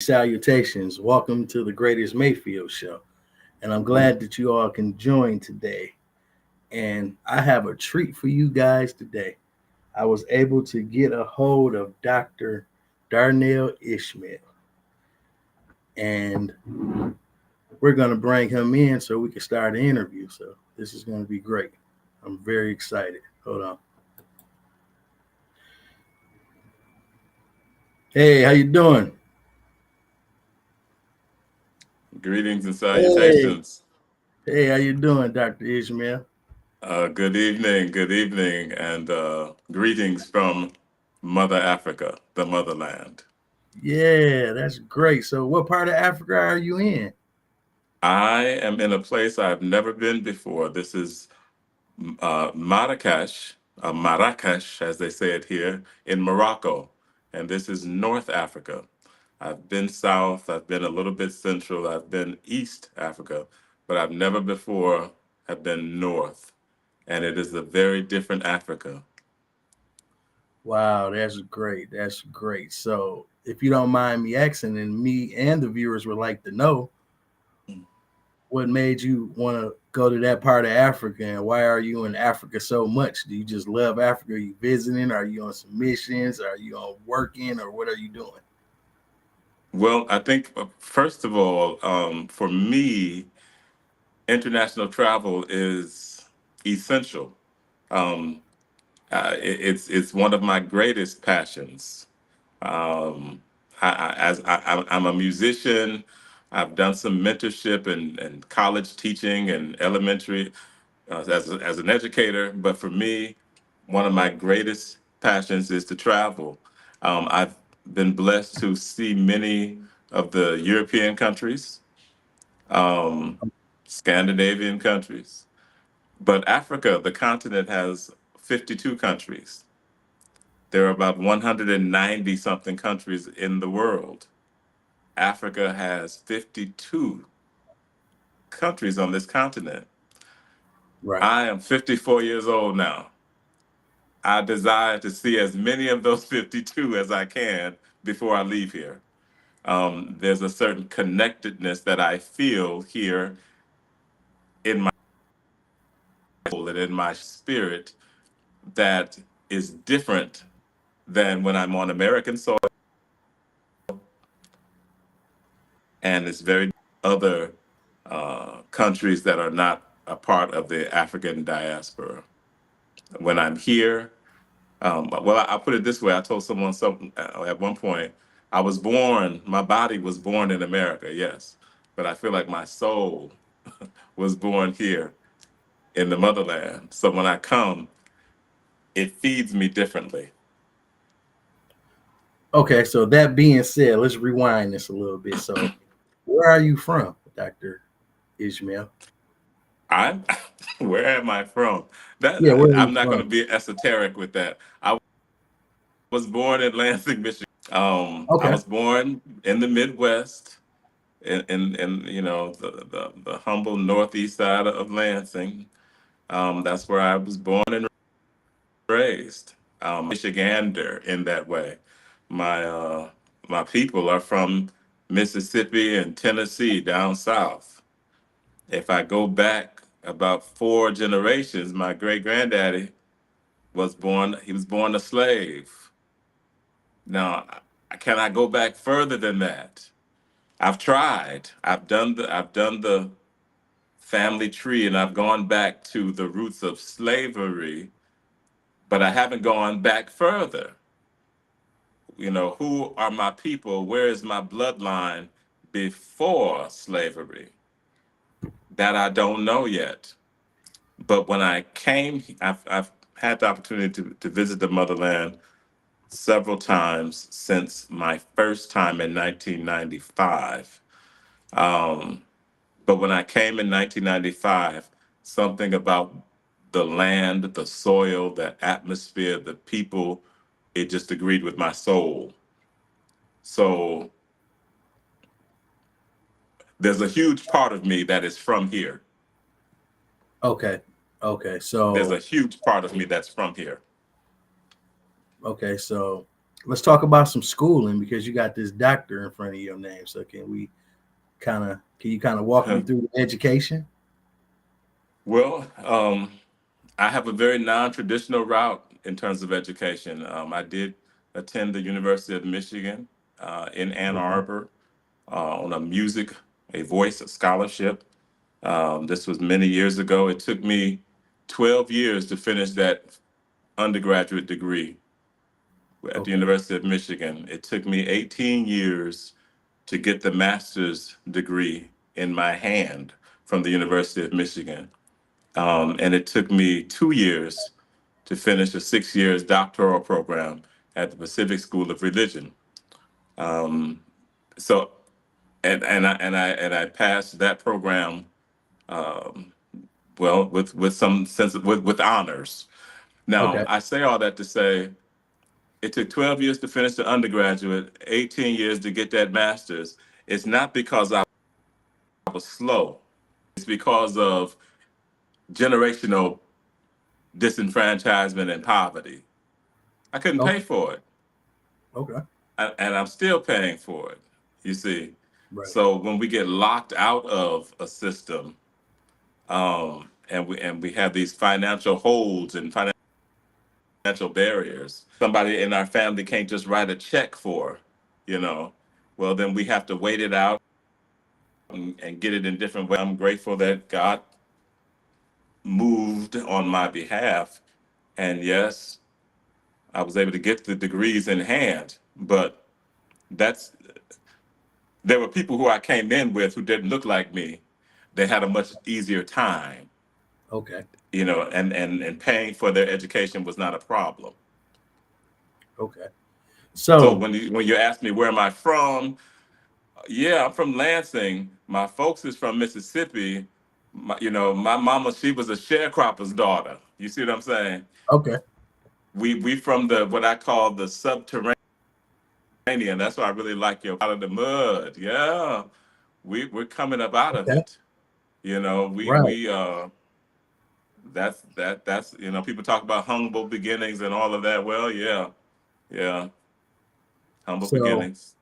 Salutations. Welcome to the greatest Mayfield show. And I'm glad that you all can join today. And I have a treat for you guys today. I was able to get a hold of Dr. Darnell Ishmael. And we're going to bring him in so we can start the interview. So this is going to be great. I'm very excited. Hold on. Hey, how you doing? Greetings and Hey. salutations. Hey, how you doing, Dr. Ishmael? Good evening, and greetings from Mother Africa, the motherland. Yeah, that's great. So what part of Africa are you in? I am in a place I've never been before. This is Marrakesh, as they say it here, in Morocco. And this is North Africa. I've been south, I've been a little bit central, I've been East Africa, but I've never before have been north. And it is a very different Africa. Wow, that's great. That's great. So, if you don't mind me asking, and me and the viewers would like to know, what made you want to go to that part of Africa, and why are you in Africa so much? Do you just love Africa? Are you visiting? Are you on some missions? Are you on working, or what are you doing? Well, I think first of all, for me, international travel is essential. Um, it's one of my greatest passions. Um, I'm a musician. I've done some mentorship and college teaching and elementary as an educator. But for me, one of my greatest passions is to travel. I've been blessed to see many of the European countries, um, Scandinavian countries, but Africa, the continent, has 52 countries. There are about 190 something countries in the world. Africa has 52 countries on this continent. Right. I am 54 years old now. I desire to see as many of those 52 as I can before I leave here. There's a certain connectedness that I feel here in my soul and in my spirit that is different than when I'm on American soil, and it's very other countries that are not a part of the African diaspora. When I'm here, well, I'll put it this way. I told someone something at one point. I was born, my body was born in America, yes, but I feel like my soul was born here in the motherland. So when I come, it feeds me differently. Okay. So that being said, let's rewind this a little bit. So, where are you from, Dr. Ishmael? I'm, where am I from? Yeah, where are you I'm not going from? to be esoteric with that. I was born in Lansing, Michigan. I Okay. was born in the Midwest, in the humble northeast side of Lansing. That's where I was born and raised. Michigander in that way. My my people are from Mississippi and Tennessee down south. If I go back about four generations, my great granddaddy was born. He was born a slave. Now, can I go back further than that? I've tried. I've done the family tree, and I've gone back to the roots of slavery, but I haven't gone back further. Who are my people? Where is my bloodline before slavery? That I don't know yet. But when I came, I've had the opportunity to visit the motherland several times since my first time in 1995. Um, but when I came in 1995, something about the land, the soil, the atmosphere, the people, it just agreed with my soul. So there's a huge part of me that is from here. Okay. Okay. There's a So huge part of me that's from here. okay. So let's talk about some schooling because you got this doctor in front of your name. So can you kind of walk me through the education? Well, I have a very non-traditional route in terms of education. I did attend the University of Michigan in Ann Okay. Arbor on a voice scholarship. This was many years ago. It took me 12 years to finish that undergraduate degree at the Okay. University of Michigan. It took me 18 years to get the master's degree in my hand from the University of Michigan. And it took me 2 years to finish a 6 years doctoral program at the Pacific School of Religion. Um, so, and I passed that program um, well with some sense of with honors. Now, Okay. I say all that to say it took 12 years to finish the undergraduate, 18 years to get that master's. It's not because I was slow. It's because of generational disenfranchisement and poverty. I couldn't pay Okay. for it, Okay. and I'm still paying for it. You see, Right. so when we get locked out of a system, and we have these financial holds and financial barriers, somebody in our family can't just write a check for, you know, well then we have to wait it out and get it in different ways. I'm grateful that God moved on my behalf, and yes, I was able to get the degrees in hand, but that's there were people who I came in with who didn't look like me. They had a much easier time, Okay. and paying for their education was not a problem. Okay. So So when you ask me where am I from, yeah, I'm from Lansing. My folks is from Mississippi. My mama, she was a sharecropper's daughter. You see what I'm saying? okay. We from the what I call the subterranean. That's why I really like your out of the mud. Yeah, we're coming up out of Okay. it. You know, we Right. we that's people talk about humble beginnings and all of that. Well, yeah, yeah, humble So beginnings.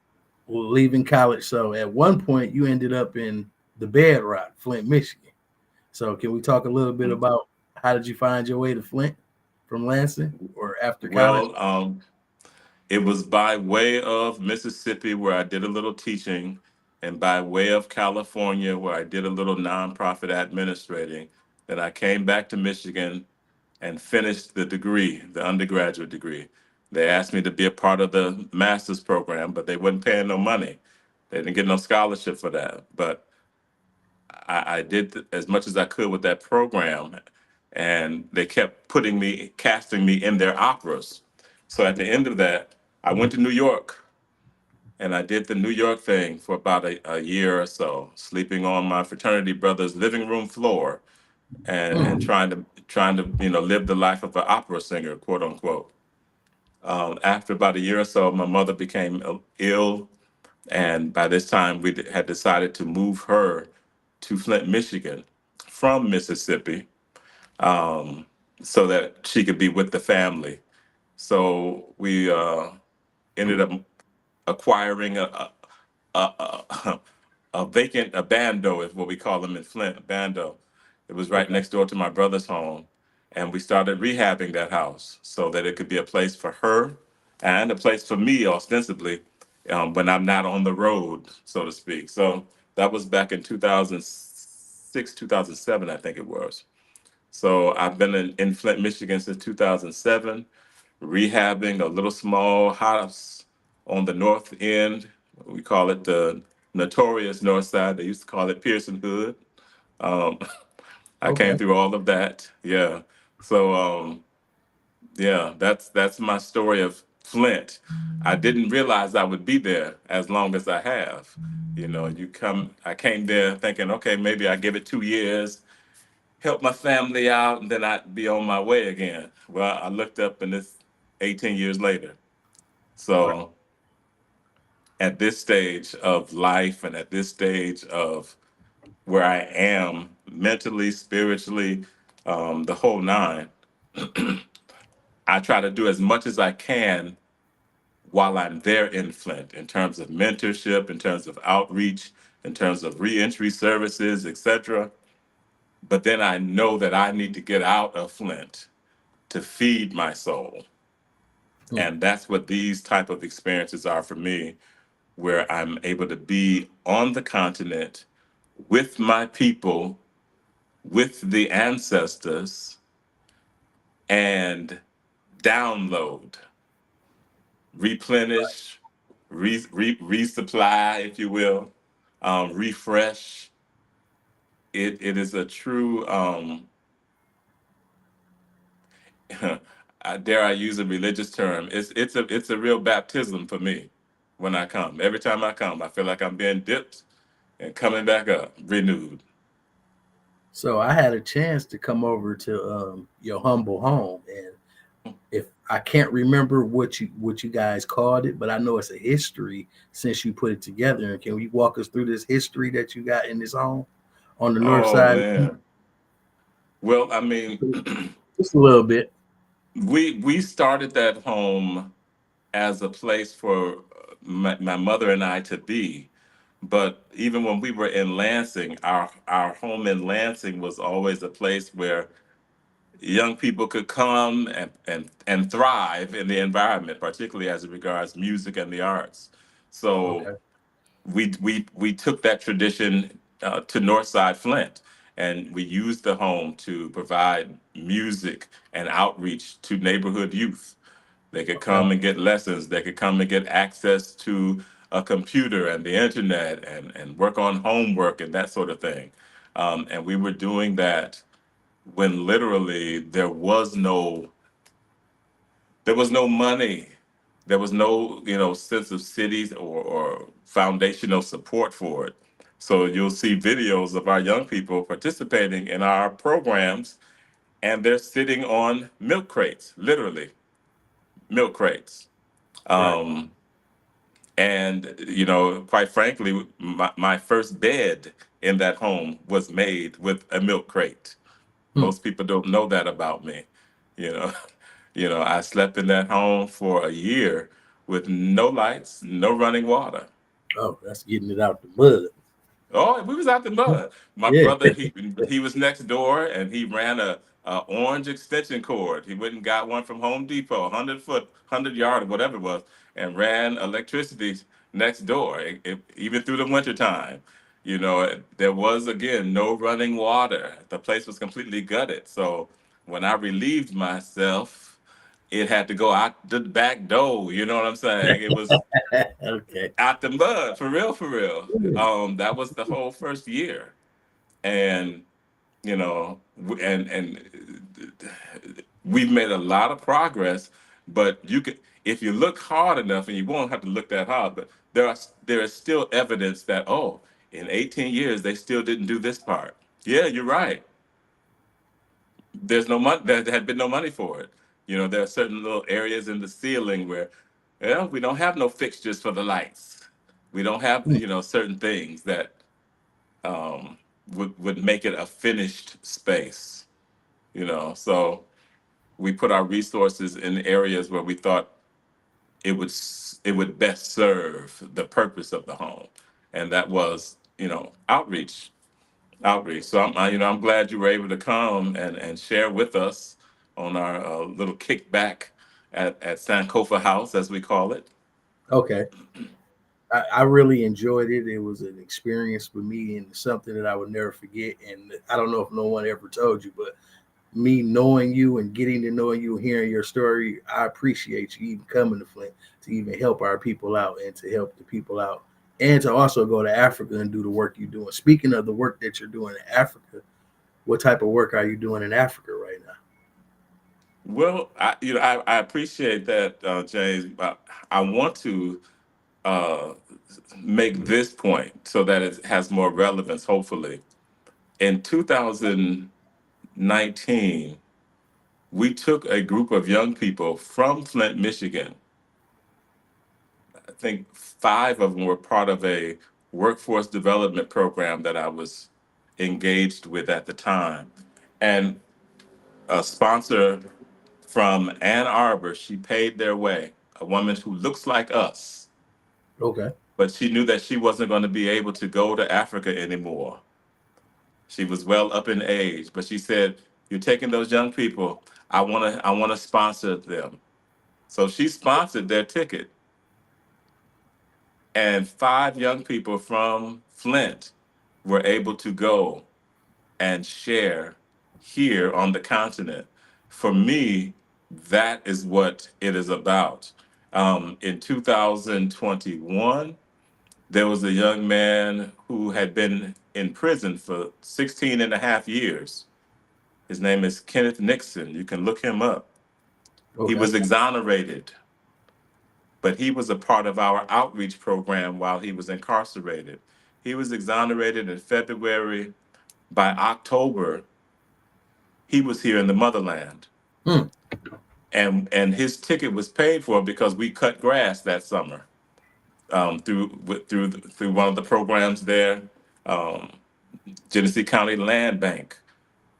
leaving college. So at one point you ended up in the bedrock, Flint, Michigan. So can we talk a little bit about how did you find your way to Flint from Lansing or after college? Well, it was by way of Mississippi where I did a little teaching, and by way of California where I did a little nonprofit administrating. Then I came back to Michigan and finished the degree, the undergraduate degree. They asked me to be a part of the master's program, but they wasn't paying no money. They didn't get no scholarship for that. But I did as much as I could with that program, and they kept casting me in their operas. So at the end of that, I went to New York and I did the New York thing for about a year or so, sleeping on my fraternity brother's living room floor and Mm, trying to live the life of an opera singer, quote unquote. After about a year or so, my mother became ill, and by this time we had decided to move her to Flint, Michigan, from Mississippi, um, so that she could be with the family. So we ended up acquiring a, a vacant a bando is what we call them in Flint, a bando. It was right okay. next door to my brother's home, and we started rehabbing that house so that it could be a place for her and a place for me, ostensibly, when I'm not on the road, so to speak. So that was back in 2006, 2007, I think it was. So I've been in Flint, Michigan since 2007, rehabbing a little small house on the north end. We call it the notorious north side. They used to call it Pearson Hood. Um, I came Okay. through all of that. Yeah. So yeah, that's my story of Flint. I didn't realize I would be there as long as I have. I came there thinking, okay, maybe I give it 2 years, help my family out, and then I'd be on my way again. Well, I looked up and it's 18 years later. Right. So at this stage of life and at this stage of where I am mentally, spiritually, the whole nine, I try to do as much as I can while I'm there in Flint in terms of mentorship, in terms of outreach, in terms of reentry services, etc. But then I know that I need to get out of Flint to feed my soul. Hmm. And that's what these type of experiences are for me, where I'm able to be on the continent with my people, with the ancestors, and download, replenish, resupply, if you will, refresh. It is a true, dare I use a religious term? It's a real baptism for me when I come. Every time I come, I feel like I'm being dipped and coming back up, renewed. So I had a chance to come over to your humble home, and if I can't remember what you guys called it, but I know it's a history since you put it together. And can you walk us through this history that you got in this home on the north Oh side? man. Well, I mean, Just a little bit. we started that home as a place for my mother and I to be. But even when we were in Lansing, our home in Lansing was always a place where young people could come and thrive in the environment, particularly as it regards music and the arts. So Okay. we took that tradition to Northside Flint, and we used the home to provide music and outreach to neighborhood youth. They could Okay. come and get lessons. They could come and get access to a computer and the internet and work on homework and that sort of thing. And we were doing that when literally there was no money, there was no sense of cities or foundational support for it. So you'll see videos of our young people participating in our programs, and they're sitting on milk crates, literally milk crates. Right. Um, and quite frankly, my first bed in that home was made with a milk crate. Hmm. Most people don't know that about me. You know, I slept in that home for a year with no lights, no running water. Oh, that's getting it out the mud. Oh, we was out the mud. My Yeah. brother, he was next door, and he ran a orange extension cord. He went and got one from Home Depot, 100 foot, 100 yard, or whatever it was, and ran electricity next door, even through the winter time. There was again no running water. The place was completely gutted. So when I relieved myself, it had to go out the back door. You know what I'm saying? It was Okay. out the mud, for real, for real. Yeah. That was the whole first year, and we've made a lot of progress. But you could, if you look hard enough, and you won't have to look that hard, but there is still evidence that, oh, in 18 years they still didn't do this part. Yeah, you're right. There's no money. There had been no money for it. There are certain little areas in the ceiling where, well, we don't have no fixtures for the lights. We don't have, Hmm. certain things that would make it a finished space. So we put our resources in areas where we thought it would best serve the purpose of the home, and that was, outreach, outreach. So I'm glad you were able to come and share with us on our little kickback at Sankofa House, as we call it. Okay. I really enjoyed it. It was an experience for me and something that I would never forget. And I don't know if no one ever told you, but me knowing you and getting to know you, hearing your story, I appreciate you even coming to Flint to even help our people out and to help the people out and to also go to Africa and do the work you're doing. Speaking of the work that you're doing in Africa, what type of work are you doing in Africa right now? Well, I appreciate that, James. But I want to uh, make this point so that it has more relevance, hopefully. In 2019, we took a group of young people from Flint, Michigan. I think 5 of them were part of a workforce development program that I was engaged with at the time. And a sponsor from Ann Arbor, she paid their way. a woman who looks like us, Okay. but she knew that she wasn't going to be able to go to Africa anymore. She was well up in age, but she said, "You're taking those young people. I want to sponsor them." So she sponsored their ticket, and five young people from Flint were able to go and share here on the continent. For me, that is what it is about. In 2021, there was a young man who had been in prison for 16 and a half years. His name is Kenneth Nixon. You can look him up. He Okay. was exonerated, but he was a part of our outreach program while he was incarcerated. He was exonerated in February. By October, he was here in the motherland. Hmm. And his ticket was paid for because we cut grass that summer, through one of the programs there, um, Genesee County Land Bank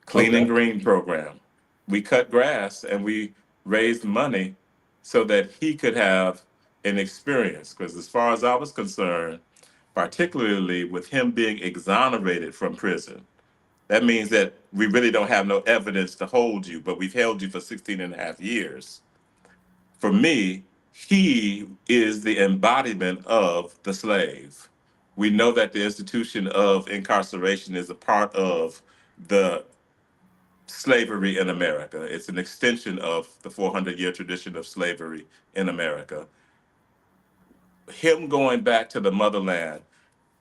Clean Okay. and Green program. We cut grass and we raised money so that he could have an experience. Because as far as I was concerned, particularly with him being exonerated from prison, that means that we really don't have no evidence to hold you, but we've held you for 16 and a half years. For me, he is the embodiment of the slave. We know that the institution of incarceration is a part of the slavery in America. It's an extension of the 400-year tradition of slavery in America. Him going back to the motherland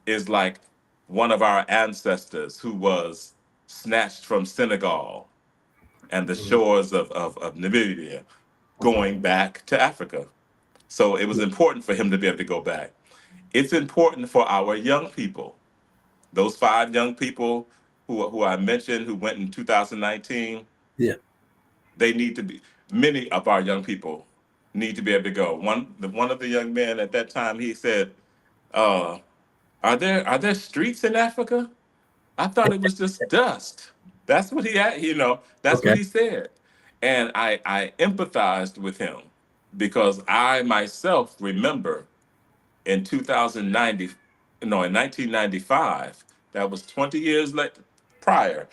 is like one of our ancestors who was snatched from Senegal and the Mhm. shores of Namibia going back to Africa. So it was important for him to be able to go back. It's important for our young people, those five young people who I mentioned who went in 2019. Yeah. They need to be, many of our young people need to be able to go. One of the young men at that time, he said, uh, are there streets in Africa? I thought it was just dust. That's what he had, that's what Okay. he said. And I empathized with him because I myself remember in 2090, no, in 1995, that was 20 years prior.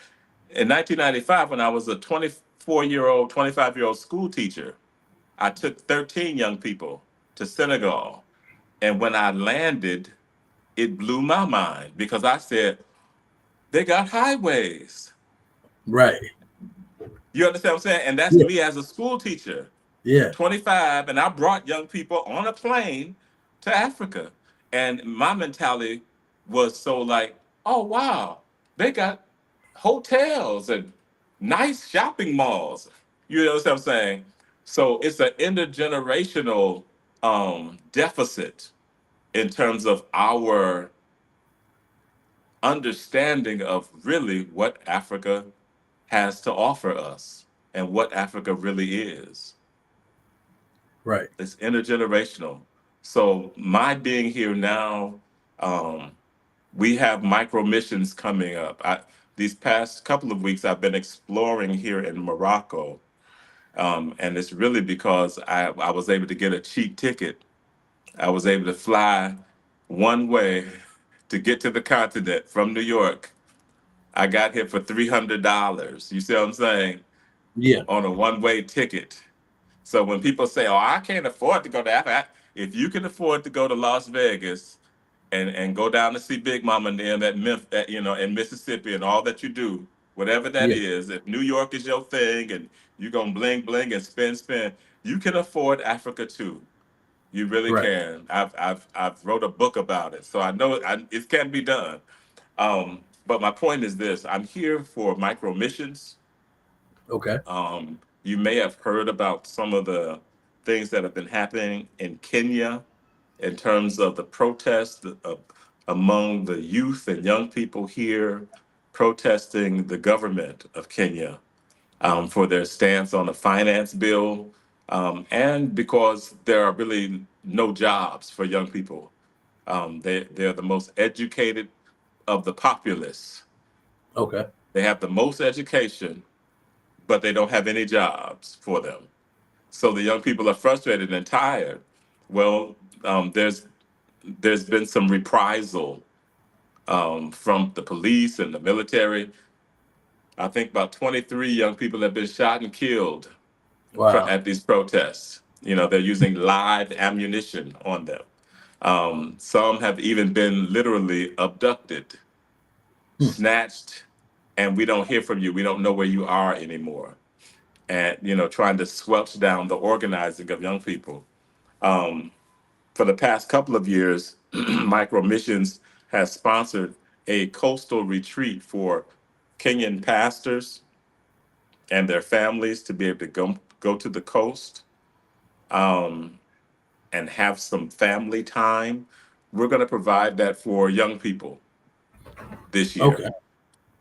In 1995, when I was a 24-year-old, 25-year-old school teacher, I took 13 young people to Senegal. And when I landed, it blew my mind because I said, they got highways. Right. You understand what I'm saying? And that's Yeah. me as a school teacher, Yeah. 25, and I brought young people on a plane to Africa. And my mentality was so like, oh, wow, they got hotels and nice shopping malls. You know what I'm saying? So it's an intergenerational deficit in terms of our understanding of really what Africa has to offer us and what Africa really is. Right. It's intergenerational. So my being here now, um, we have micro missions coming up. These past couple of weeks, I've been exploring here in Morocco, and it's really because I was able to get a cheap ticket. I was able to fly one way to get to the continent from New York. I got here for $300. You see what I'm saying? Yeah. On a one-way ticket. So when people say, "Oh, I can't afford to go to Africa," if you can afford to go to Las Vegas and go down to see Big Mama and them at in Mississippi and all that you do, whatever that Yeah. is, if New York is your thing and you're gonna bling bling and spend, you can afford Africa too. You really Right. can. I've wrote a book about it, so I know it can be done. But my point is this: I'm here for micro missions. Okay. You may have heard about some of the things that have been happening in Kenya in terms of the protests among the youth and young people here protesting the government of Kenya, for their stance on the finance bill, and because there are really no jobs for young people. They're the most educated of the populace. Okay. They have the most education, but they don't have any jobs for them. So the young people are frustrated and tired. Well, there's been some reprisal from the police and the military. I think about 23 young people have been shot and killed Wow. at these protests. You know, they're using live ammunition on them. Some have even been literally abducted, Hmm. snatched, and we don't hear from you. We don't know where you are anymore. And, you know, trying to squelch down the organizing of young people. Um, for the past couple of years, Micro Missions has sponsored a coastal retreat for Kenyan pastors and their families to be able to go to the coast um, and have some family time. We're going to provide that for young people this year. Okay.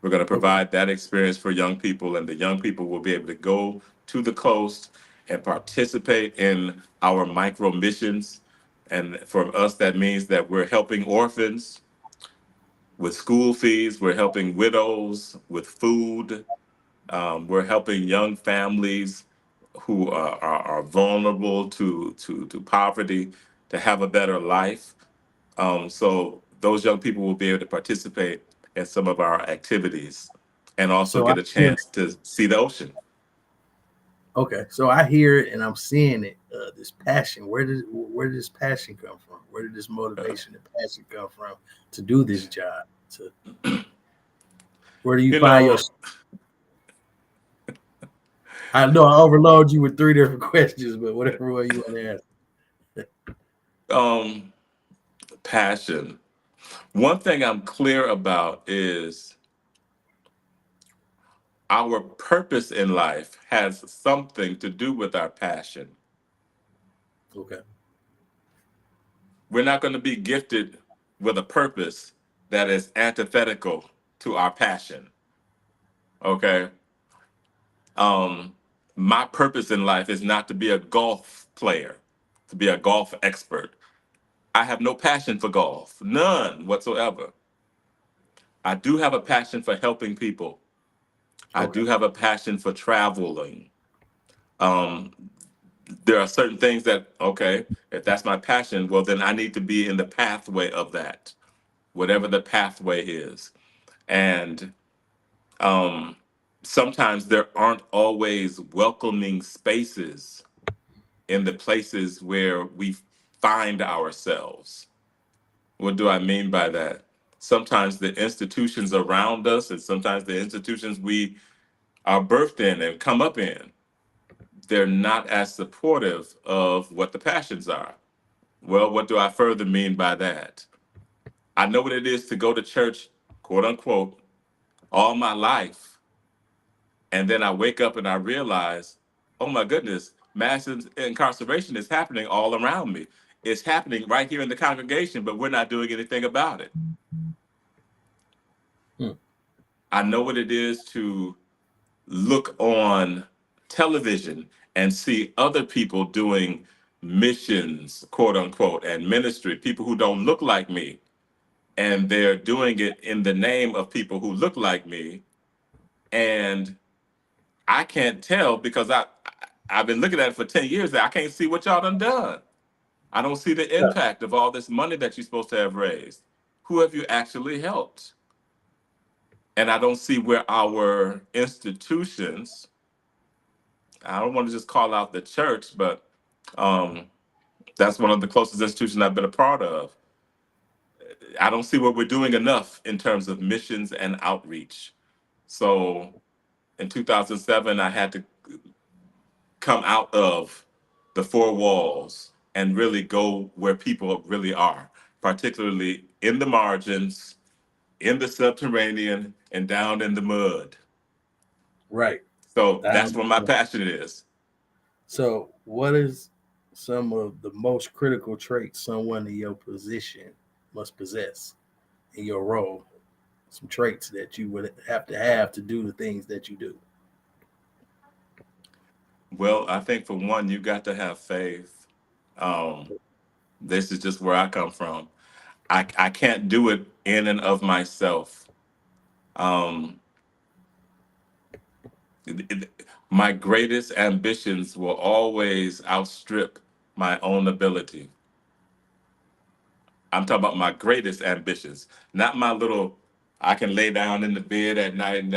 We're going to Okay. provide that experience for young people, and the young people will be able to go to the coast and participate in our micro missions. And for us, that means that we're helping orphans with school fees, we're helping widows with food, we're helping young families who are vulnerable to poverty to have a better life. So those young people will be able to participate in some of our activities and also So I get a hear, chance to see the ocean. okay. So I hear it and I'm seeing it. This passion. Where did this passion come from? Where did this Uh, motivation and passion come from to do this job? To where do you you find your? know, I know I overload you with three different questions, but whatever way you want to answer. um, passion. One thing I'm clear about is our purpose in life has something to do with our passion. Okay. We're not going to be gifted with a purpose that is antithetical to our passion. Okay. Um, my purpose in life is not to be a golf player, to be a golf expert. I have no passion for golf, none whatsoever. I do have a passion for helping people. I Okay. do have a passion for traveling. Um, there are certain things that, okay, if that's my passion, well, then I need to be in the pathway of that, whatever the pathway is. And um, sometimes there aren't always welcoming spaces in the places where we find ourselves. What do I mean by that? Sometimes the institutions around us and sometimes the institutions we are birthed in and come up in, they're not as supportive of what the passions are. Well, what do I further mean by that? I know what it is to go to church, quote unquote, all my life. And then I wake up and I realize, oh my goodness, incarceration is happening all around me. It's happening right here in the congregation, but we're not doing anything about it. Hmm. I know what it is to look on television and see other people doing missions, quote unquote, and ministry, people who don't look like me. And they're doing it in the name of people who look like me. And I can't tell because I've been looking at it for 10 years that I can't see what y'all done. I don't see the Yeah. impact of all this money that you're supposed to have raised. Who have you actually helped? And I don't see where our institutions, I don't want to just call out the church, but um, that's one of the closest institutions I've been a part of. I don't see where we're doing enough in terms of missions and outreach. So in 2007, I had to come out of the four walls and really go where people really are, particularly in the margins, in the subterranean, and down in the mud. Right. So I that's where my understand. passion is. So, what is some of the most critical traits someone in your position must possess in your role? Some traits that you would have to do the things that you do. Well, I think for one, you got to have faith. Um, this is just where I come from. I can't do it in and of myself. Um, it- My greatest ambitions will always outstrip my own ability. I'm talking about my greatest ambitions, not my little, I can lay down in the bed at night and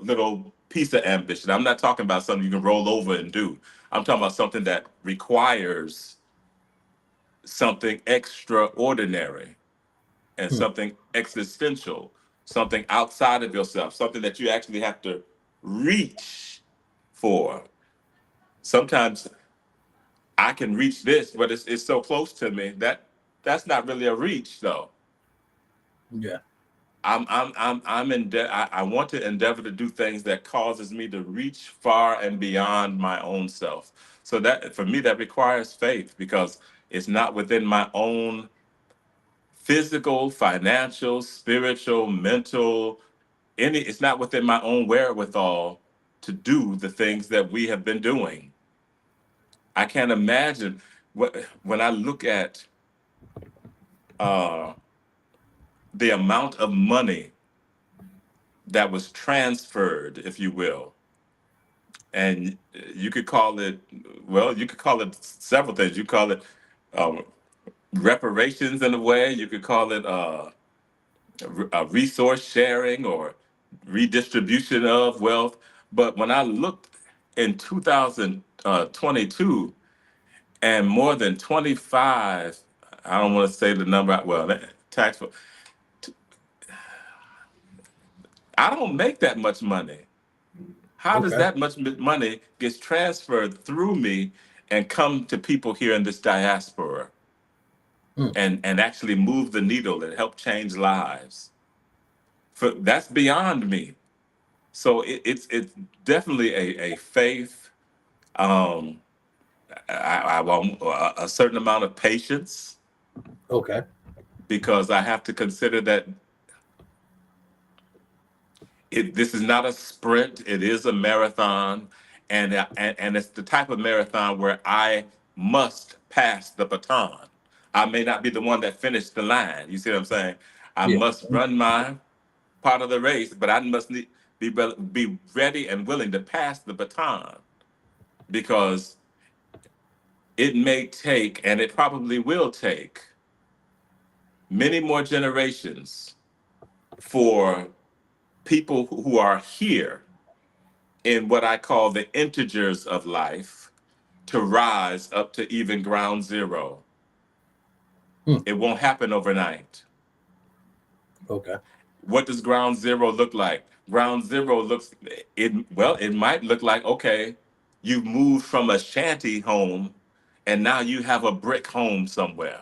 little piece of ambition. I'm not talking about something you can roll over and do. I'm talking about something that requires something extraordinary and Hmm. something existential, something outside of yourself, something that you actually have to reach for. Sometimes I can reach this, but it's so close to me that that's not really a reach though. Yeah. I want to endeavor to do things that causes me to reach far and beyond my own self. So that for me that requires faith because it's not within my own physical, financial, spiritual, mental, it's not within my own wherewithal to do the things that we have been doing. I can't imagine when I look at uh, the amount of money that was transferred, if you will, and you could call it, well, you could call it several things. You call it uh, reparations in a way. You could call it resource sharing or redistribution of wealth. But when I looked in 2022, and more than 25, I don't want to say the number, well, tax, I don't make that much money. How does Okay. that much money gets transferred through me and come to people here in this diaspora Hmm. and actually move the needle and help change lives? For that's beyond me. So it's definitely a faith. Um, I want a certain amount of patience Okay. because I have to consider that this is not a sprint; it is a marathon, and it's the type of marathon where I must pass the baton. I may not be the one that finished the line. You see what I'm saying? I Yeah. must run my part of the race, but I must be ready and willing to pass the baton because it may take, and it probably will take, many more generations for people who are here in what I call the integers of life to rise up to even ground zero. Hmm. It won't happen overnight. Okay. What does ground zero look like? Ground zero looks it might look like, okay, you've moved from a shanty home and now you have a brick home somewhere.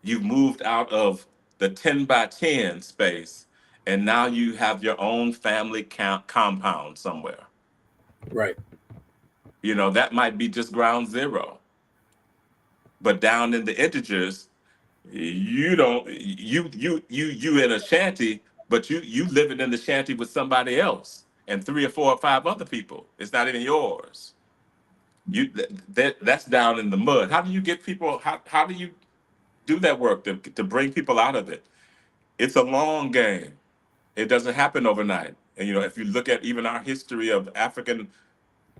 You've moved out of the 10 by 10 space and now you have your own family compound somewhere. Right. That might be just ground zero. But down in the integers, you don't you in a shanty, but you living in the shanty with somebody else and three or four or five other people. It's not even yours. That's down in the mud. How do you get people? How do you do that work to bring people out of it? It's a long game. It doesn't happen overnight. And if you look at even our history of African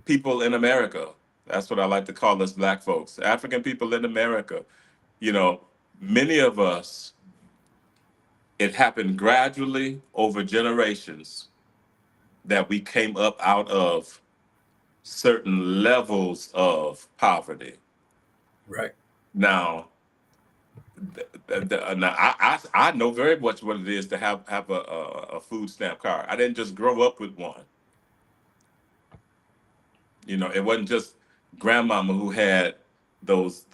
people in America, that's what I like to call us Black folks. African people in America. You know, many of us, it happened gradually over generations that we came up out of certain levels of poverty. Right. Now, now I know very much what it is to have a food stamp card. I didn't just grow up with one. It wasn't just grandmama who had those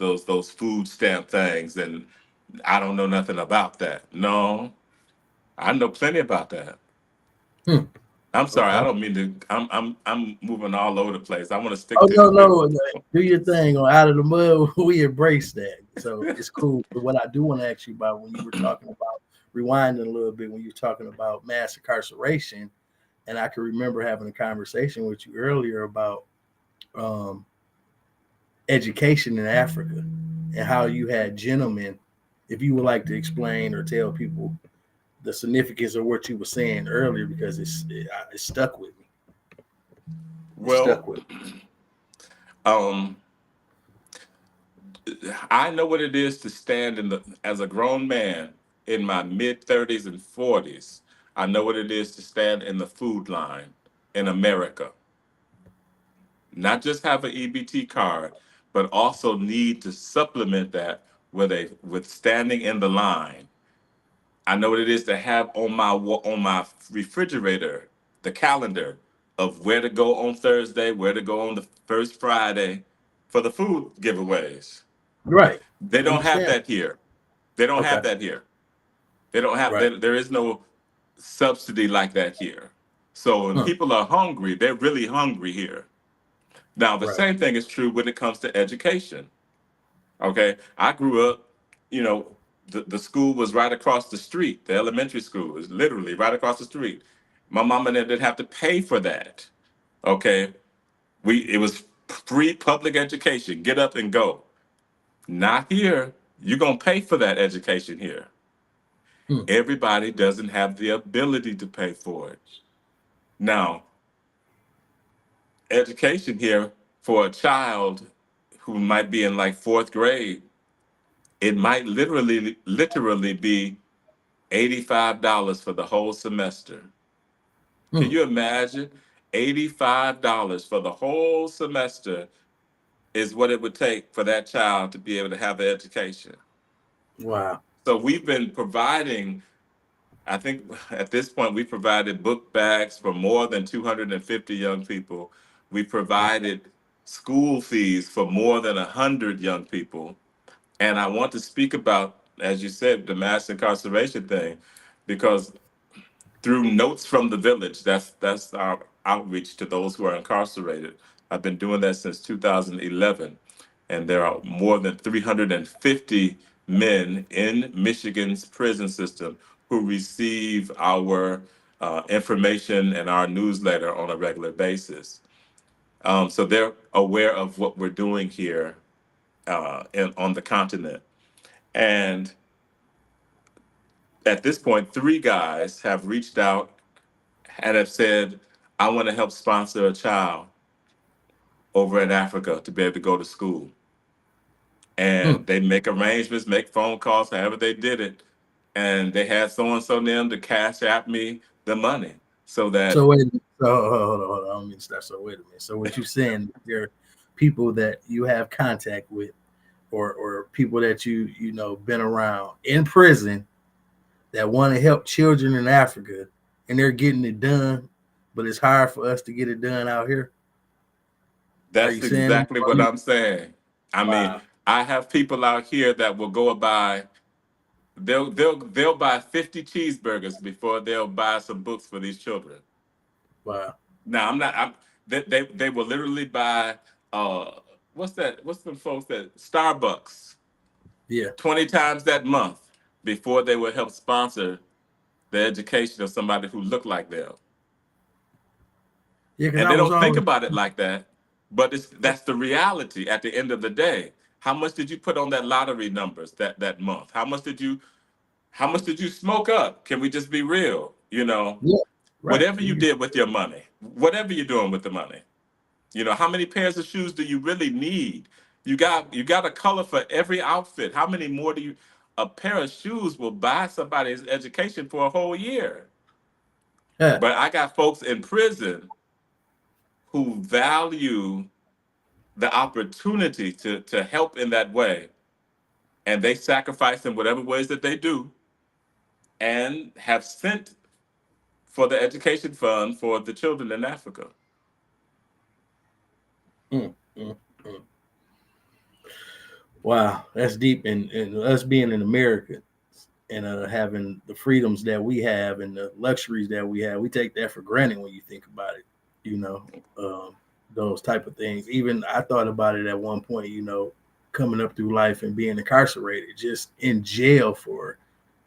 food stamp things, and I don't know nothing about that. No, I know plenty about that. Hmm. I'm sorry, I Okay. don't mean to. I'm moving all over the place. I want to stick Oh to no, the. no, no. Do your thing on Out of the Mud. We embrace that, so it's cool. But what I do want to ask you about when you were talking about rewinding a little bit when you were talking about mass incarceration, and I can remember having a conversation with you earlier about um, education in Africa and how you had gentlemen. If you would like to explain or tell people the significance of what you were saying earlier, because it stuck with me. you stuck Well, with? um, I know what it is to stand in the as a grown man in my mid 30s and 40s. I know what it is to stand in the food line in America. Not just have an EBT card, but also need to supplement that with standing in the line. I know what it is to have on my refrigerator the calendar of where to go on Thursday, where to go on the first Friday for the food giveaways. Right. They don't have Understand. that here. They don't have Okay. that here. They don't have Right. there is no subsidy like that here. So when Huh. people are hungry, they're really hungry here. Now the Right. same thing is true when it comes to education. Okay. I grew up, you know, the school was right across the street. The elementary school was literally right across the street. My mom and dad didn't have to pay for that. Okay. It was free public education. Get up and go. Not here. You're gonna pay for that education here. Hmm. Everybody doesn't have the ability to pay for it. Now, education here for a child who might be in like fourth grade, it might literally be $85 for the whole semester. Can Hmm. you imagine? $85 for the whole semester is what it would take for that child to be able to have an education. Wow. So we've been providing, I think at this point, we provided book bags for more than 250 young people. We provided school fees for more than 100 young people. And I want to speak about, as you said, the mass incarceration thing, because through Notes from the Village. That's our outreach to those who are incarcerated. I've been doing that since 2011, and there are more than 350 men in Michigan's prison system who receive our information and our newsletter on a regular basis. So they're aware of what we're doing here on the continent. And at this point, three guys have reached out and have said, I want to help sponsor a child over in Africa to be able to go to school. Hmm. And they make arrangements, make phone calls, however they did it. And they had so and so them to cash out me the money so that So wait. So hold on. I don't mean to stop. So wait a minute. So what you saying? There are people that you have contact with, or people that you know been around in prison that want to help children in Africa, and they're getting it done, but it's hard for us to get it done out here. Are you that's saying? exactly what I'm saying. I mean, Wow. I have people out here that will go buy they'll buy 50 cheeseburgers before they'll buy some books for these children. Wow. Now I'm not. They will literally buy uh what's that? What's the folks that Starbucks Yeah. 20 times that month before they will help sponsor the education of somebody who looked like them. Yeah. Because And I they was don't think always. about it like that, but that's the reality at the end of the day. How much did you put on that lottery numbers that month? How much did you smoke up? Can we just be real? Yeah. Right. Whatever you did with your money, whatever you're doing with the money. How many pairs of shoes do you really need? You got a color for every outfit. How many more do you a pair of shoes will buy somebody's education for a whole year? Yeah. But I got folks in prison who value the opportunity to help in that way, and they sacrifice in whatever ways that they do, and have sent for the education fund for the children in Africa. Mm, mm, mm. Wow. That's deep. And us being in America and having the freedoms that we have and the luxuries that we have, we take that for granted when you think about it. You know, um, those type of things. Even I thought about it at one point. Coming up through life and being incarcerated, just in jail for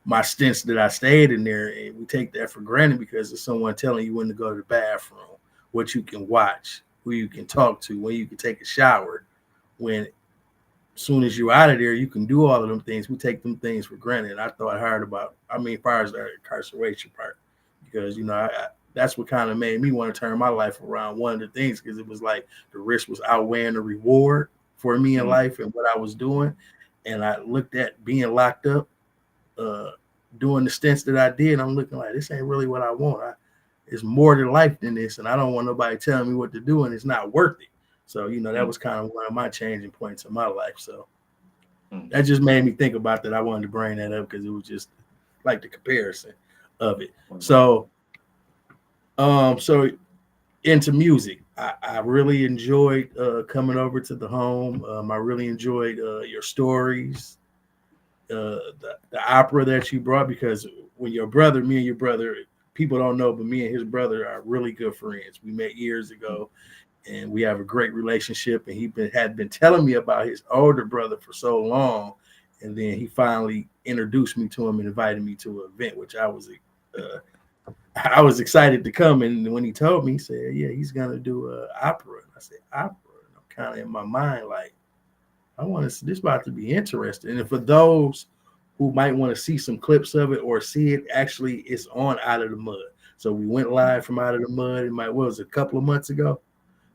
my stints that I stayed in there, and we take that for granted because of someone telling you when to go to the bathroom, what you can watch, who you can talk to, when you can take a shower. When soon as you're out of there, you can do all of them things. We take them things for granted. And I thought hard about, I mean, as far as the incarceration part, because that's what kind of made me want to turn my life around. One of the things, because it was like the risk was outweighing the reward for me in life and what I was doing. And I looked at being locked up, uh, doing the stints that I did. I'm looking like, this ain't really what I want. It's more to life than this, and I don't want nobody telling me what to do, and it's not worth it. So, that was kind of one of my changing points in my life. So that just made me think about that. I wanted to bring that up because it was just like the comparison of it. So, so into music, I really enjoyed coming over to the home. I really enjoyed your stories, the opera that you brought, because when me and your brother, people don't know, but me and his brother are really good friends. We met years ago, and we have a great relationship. And had been telling me about his older brother for so long, and then he finally introduced me to him and invited me to an event, which I was excited to come. And when he told me, he said, "Yeah, he's gonna do opera." And I said, "Opera?" And I'm kind of in my mind like, I want to. This about to be interesting. And for those who might want to see some clips of it or see it, actually, it's on Out of the Mud. So we went live from Out of the Mud. What was it, a couple of months ago,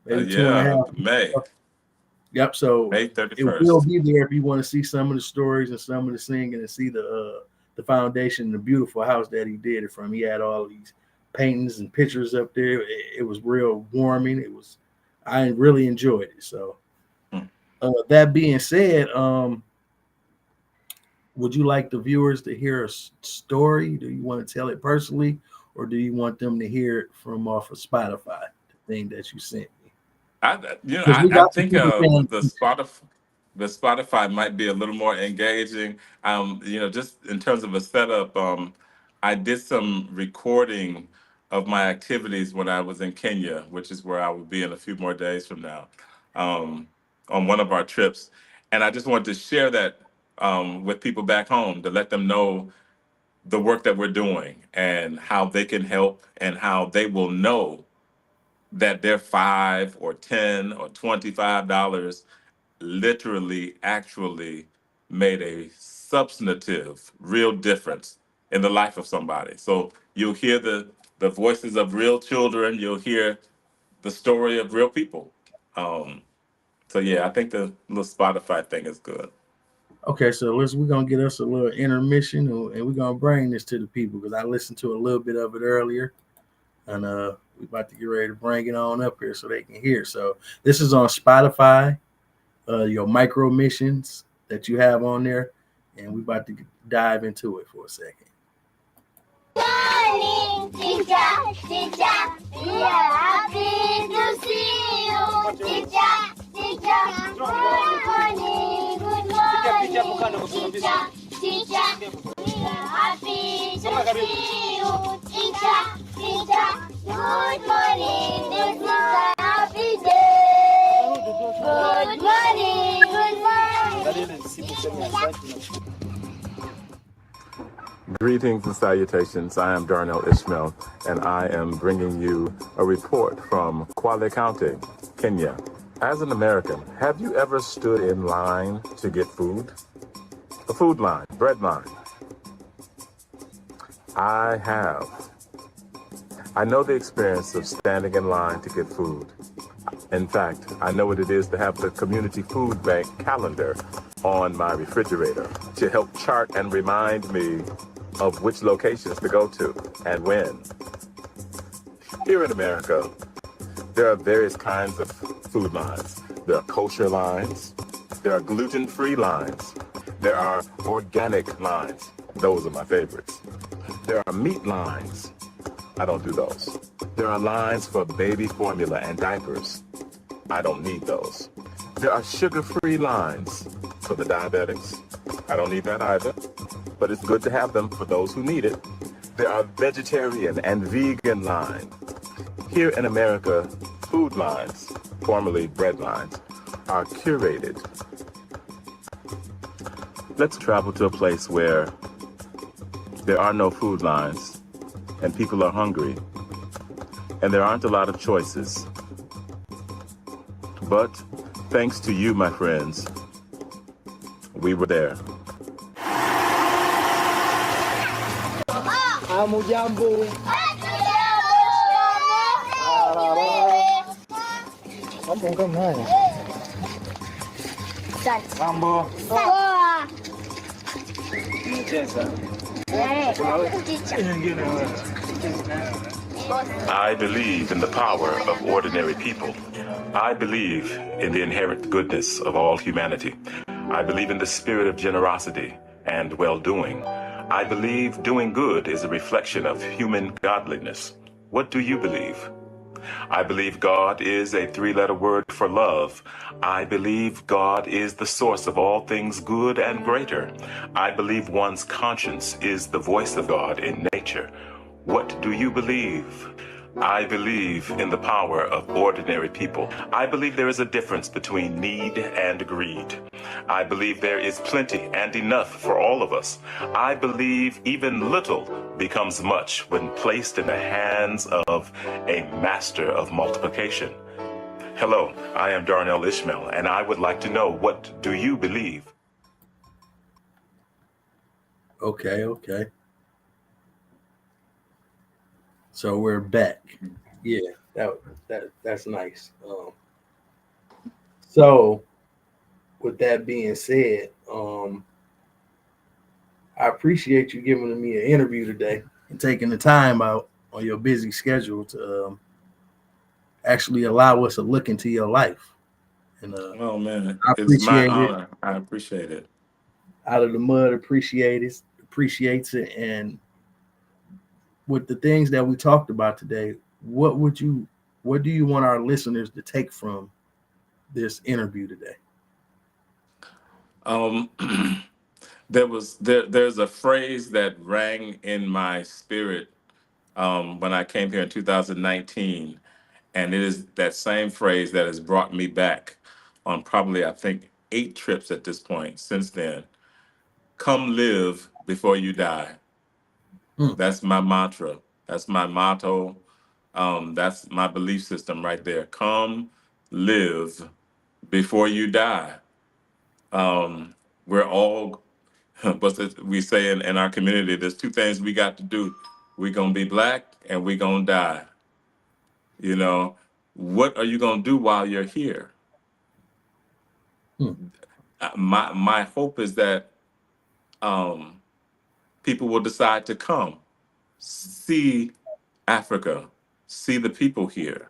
maybe two and a half. May. Yep. So May it will 31st. be there if you want to see some of the stories and some of the singing and see the foundation, the beautiful house that he did it from. He had all these paintings and pictures up there. It was real warming. I really enjoyed it. So that being said, would you like the viewers to hear a story? Do you want to tell it personally, or do you want them to hear it from off of Spotify, the thing that you sent me? I think the Spotify might be a little more engaging. Just in terms of a setup, I did some recording of my activities when I was in Kenya, which is where I will be in a few more days from now, on one of our trips, and I just wanted to share that with people back home to let them know the work that we're doing and how they can help and how they will know that their 5 or 10 or $25 literally actually made a substantive real difference in the life of somebody. So you'll hear the voices of real children, you'll hear the story of real people. So yeah, I think the little Spotify thing is good. Okay, so we're gonna get us a little intermission, and we're gonna bring this to the people because I listened to a little bit of it earlier, and we about to get ready to bring it on up here so they can hear. So this is on Spotify, your micro missions that you have on there, and we about to dive into it for a second. Morning, teacher, teacher, we are happy to see you, teacher, teacher. Good morning, teacher, teacher, we are happy to see you, teacher, teacher. Good morning, this is a happy day. Good morning, good morning. Greetings and salutations. I am Darnell Ishmael, and I am bringing you a report from Kwale County, Kenya. As an American, have you ever stood in line to get food? A food line, bread line. I have. I know the experience of standing in line to get food. In fact, I know what it is to have the community food bank calendar on my refrigerator to help chart and remind me of which locations to go to and when. Here in America, there are various kinds of food lines. There are kosher lines, there are gluten-free lines, there are organic lines. Those are my favorites. There are meat lines. I don't do those. There are lines for baby formula and diapers. I don't need those. There are sugar-free lines for the diabetics. I don't need that either, but it's good to have them for those who need it. There are vegetarian and vegan lines. Here in America, food lines, formerly bread lines, are curated. Let's travel to a place where there are no food lines and people are hungry and there aren't a lot of choices. But thanks to you, my friends, we were there. Hamujambo. Mambo kama haya. Mambo. I believe in the power of ordinary people. I believe in the inherent goodness of all humanity. I believe in the spirit of generosity and well-doing. I believe doing good is a reflection of human godliness. What do you believe? I believe God is a three-letter word for love. I believe God is the source of all things good and greater. I believe one's conscience is the voice of God in nature. What do you believe? I believe in the power of ordinary people. I believe there is a difference between need and greed. I believe there is plenty and enough for all of us. I believe even little becomes much when placed in the hands of a master of multiplication. Hello, I am Darnell Ishmael, and I would like to know, what do you believe? Okay. So we're back. Yeah, that's nice. So with that being said, I appreciate you giving me an interview today and taking the time out on your busy schedule to actually allow us to look into your life. And Oh man, I it's my appreciate it. honor. I appreciate it. Out of the mud, appreciates it. And with the things that we talked about today, what do you want our listeners to take from this interview today? Um, there's a phrase that rang in my spirit when I came here in 2019, and it is that same phrase that has brought me back on probably, I think, 8 trips at this point since then. Come live before you die. Hmm. That's my mantra. That's my motto. That's my belief system right there. Come live before you die. We're all, we say in our community, there's two things we got to do. We're going to be black and we're going to die. You know, what are you going to do while you're here? Hmm. My hope is that um, people will decide to come, see Africa, see the people here.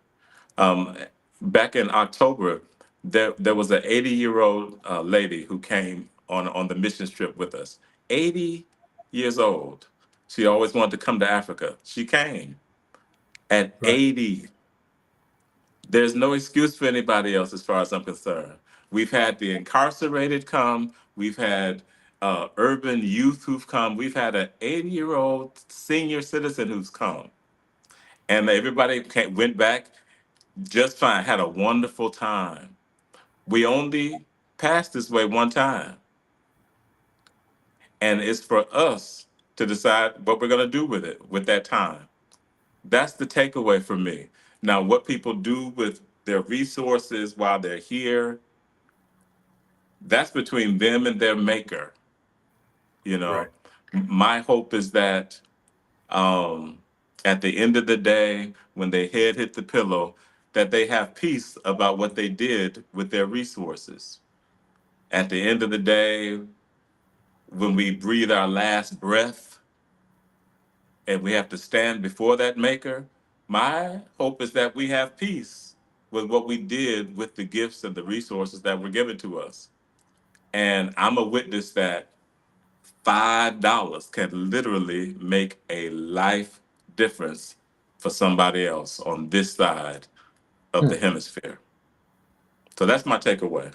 Um, Back in October, there was an 80-year-old lady who came on the mission trip with us. 80 years old. She always wanted to come to Africa. She came at Right. 80. There's no excuse for anybody else, as far as I'm concerned. We've had the incarcerated come. We've had urban youth who've come. We've had an 80-year-old senior citizen who's come. And everybody went back just fine, had a wonderful time. We only passed this way one time. And it's for us to decide what we're going to do with it, with that time. That's the takeaway for me. Now, what people do with their resources while they're here, that's between them and their maker. You Right. know, my hope is that at the end of the day, when their head hit the pillow, that they have peace about what they did with their resources. At the end of the day, when we breathe our last breath and we have to stand before that maker, my hope is that we have peace with what we did with the gifts and the resources that were given to us. And I'm a witness that $5 can literally make a life difference for somebody else on this side of Hmm. the hemisphere. So that's my takeaway.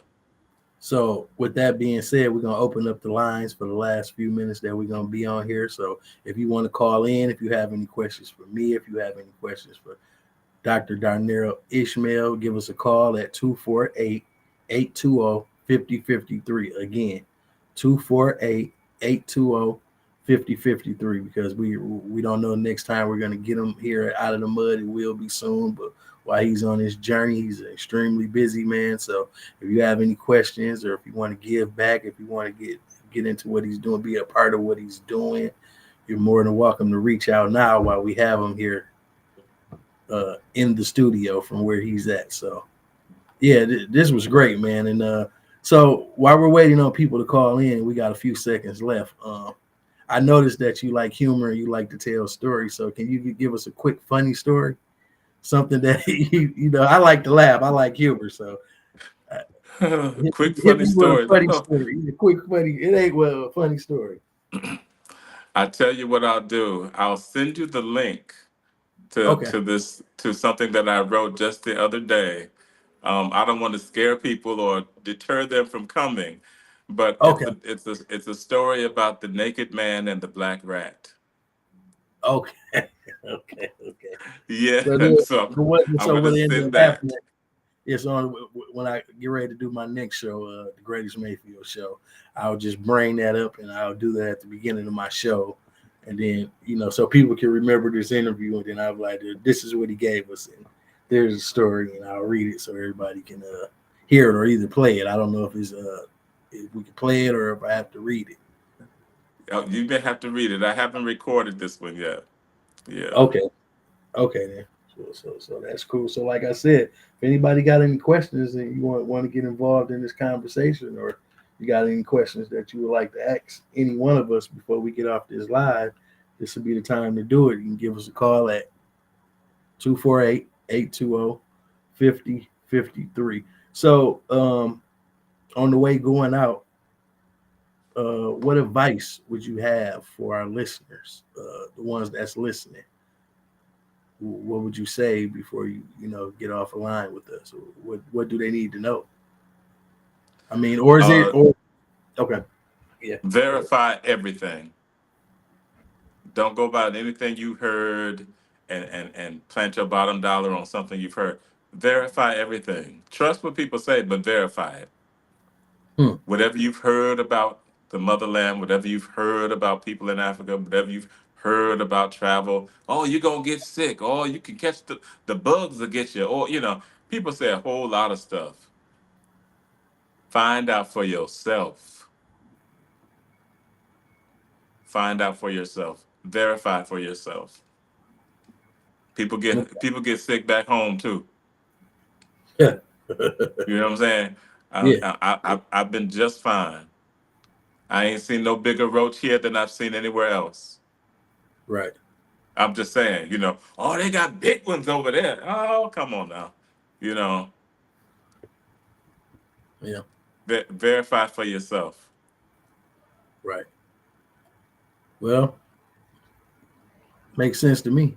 So, with that being said, we're gonna open up the lines for the last few minutes that we're gonna be on here. So, if you want to call in, if you have any questions for me, if you have any questions for Dr. Darnell Ishmael, give us a call at 248-820-5053. Again, 248-820-5053, because we don't know next time we're gonna get him here out of the mud. It will be soon, but while he's on his journey, he's an extremely busy man. So if you have any questions, or if you want to give back, if you want to get into what he's doing, be a part of what he's doing, you're more than welcome to reach out now while we have him here in the studio from where he's at. So Yeah, this was great, man. And so while we're waiting on people to call in, we got a few seconds left. I noticed that you like humor and you like to tell stories. So can you give us a quick funny story? Something that I like to laugh. I like humor. So uh, Quick hit funny me with a story. funny story. A quick funny. It ain't well a funny story. I tell you what I'll do. I'll send you the link Okay. to something that I wrote just the other day. I don't want to scare people or deter them from coming, but Okay. it's a story about the naked man and the black rat. Okay. Okay. Okay. Yeah, So then, so I'm so gonna what ended up send happening? that. It's on when I get ready to do my next show, the Greatest Mayfield show. I'll just bring that up and I'll do that at the beginning of my show, and then so people can remember this interview, and then I'll be like, "This is what he gave us," and there's a story, and I'll read it so everybody can hear it or either play it. I don't know if we can play it or if I have to read it. Oh, you may have to read it. I haven't recorded this one yet. Yeah. Okay. Okay, then. So that's cool. So like I said, if anybody got any questions and you want to get involved in this conversation, or you got any questions that you would like to ask any one of us before we get off this live, this would be the time to do it. You can give us a call at 248-820-5053. So on the way going out, what advice would you have for our listeners, the ones that's listening? What would you say before you get off the line with us? What do they need to know? I mean, or is it Uh, or okay? Yeah. Go ahead. Verify everything. Don't go about anything you heard and plant your bottom dollar on something you've heard. Verify everything. Trust what people say, but verify it. Hmm. Whatever you've heard about the motherland, whatever you've heard about people in Africa, whatever you've heard about travel, oh, you're going to get sick. Oh, you can catch the bugs will get you. Or, people say a whole lot of stuff. Find out for yourself. Find out for yourself. Verify for yourself. People get sick back home too. Yeah. You know what I'm saying? Yeah. I've been just fine. I ain't seen no bigger roach here than I've seen anywhere else. Right. I'm just saying, oh, they got big ones over there. Oh, come on now. You know, Yeah. verify for yourself. Right. Well, makes sense to me.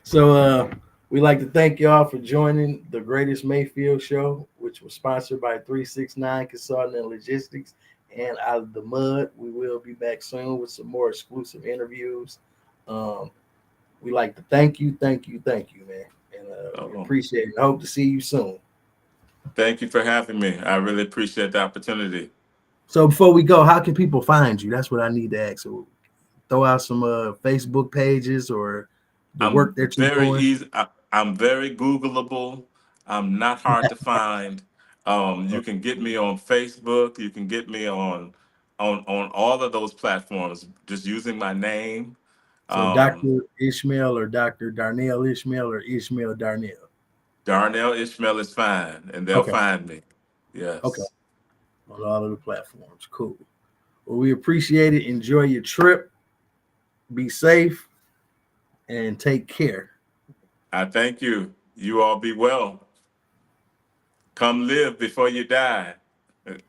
So we like to thank y'all for joining the Greatest Mayfield show, which was sponsored by 369 Consulting and Logistics and Out of the Mud. We will be back soon with some more exclusive interviews. Um, we like to thank you, man. And we Oh, appreciate it. I hope to see you soon. thank you for having me. I really appreciate the opportunity. So before we go, how can people find you? That's what I need to ask. So throw out some Facebook pages or the work I'm that you're very doing. easy. I'm very Googleable. I'm not hard to find. You can get me on Facebook. You can get me on all of those platforms just using my name. So Um, Dr. Ishmael or Dr. Darnell Ishmael or Ishmael Darnell. Darnell Ishmael is fine, and they'll Okay. find me. Okay. Yes. On all of the platforms. Cool. Well, we appreciate it. Enjoy your trip. Be safe and take care. I thank you. You all be well. Come live before you die.